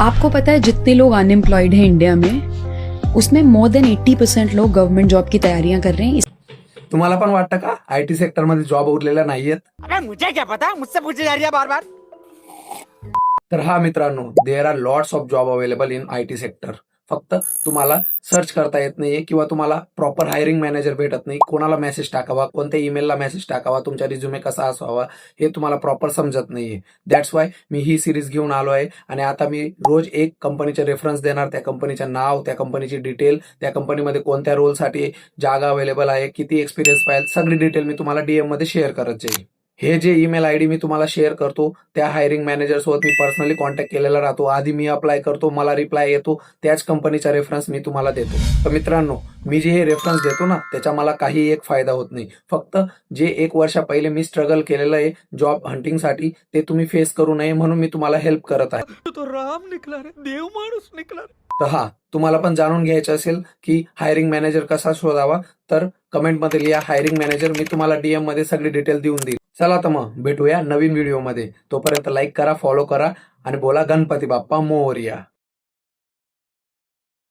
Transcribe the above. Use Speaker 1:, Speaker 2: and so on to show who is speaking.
Speaker 1: आपको पता है जितने लोग अनएम्प्लॉयड हैं इंडिया में उसमें मोर देन 80% लोग गवर्नमेंट जॉब की तैयारियां कर रहे हैं।
Speaker 2: तुम्हाला पण वाटतं का आयटी सेक्टर मध्ये जॉब उरलेल्या नाहीयेत?
Speaker 3: अबे मुझे क्या पता, मुझसे पूछी जा रही है बार बार।
Speaker 2: तर हा मित्रांनो, there are lots of job available in IT sector. फक्त तुम्हाला सर्च करता येत नाहीये किंवा तुम्हाला प्रॉपर हायरिंग मॅनेजर भेटत नाही. कोणाला मेसेज टाकावा, कोणत्या ईमेलला मेसेज टाकावा, तुमचा रिझ्युमे कसा असावा हे तुम्हाला प्रॉपर समजत नाहीये. That's why me he series घेऊन आलो आहे आणि आता मी रोज एक कंपनीचे रेफरन्स देणार, त्या कंपनीचं नाव, त्या कंपनीची डिटेल, त्या कंपनीमध्ये कोणत्या रोलसाठी जागा अवेलेबल आहे, किती एक्सपिरियन्स पाहिजे, सगळी डिटेल मी तुम्हाला डीएम मध्ये शेअर करत जाईल. हे जे ईमेल आयडी मी तुम्हाला शेअर करतो त्या हायरिंग मॅनेजर सोबत मी पर्सनली कॉन्टॅक्ट केलेला राहतो. आधी मी अप्लाय करतो, मला रिप्लाय येतो, त्याच कंपनीचा रेफरन्स मी तुम्हाला देतो. तर मित्रांनो, मी जे हे रेफरन्स देतो ना त्याचा मला काही एक फायदा होत नाही. फक्त जे 1 वर्षा पहिले मी स्ट्रगल केलेलं आहे जॉब हंटिंगसाठी ते तुम्ही फेस करू नये म्हणून मी तुम्हाला हेल्प करत आहे.
Speaker 3: तू तो राम निकला रे, देव माणूस निकला रे।
Speaker 2: तर हा, तुम्हाला पण जाणून घ्यायचं असेल की हायरिंग मॅनेजर कसा शोधावा तर कमेंटमध्ये लिहा हायरिंग मॅनेजर, मी तुम्हाला डीएम मध्ये सगळी डिटेल देऊन देईल. चला तर मग भेटूया नवीन व्हिडिओमध्ये. तोपर्यंत लाईक करा, फॉलो करा आणि बोला गणपती बाप्पा मोरया.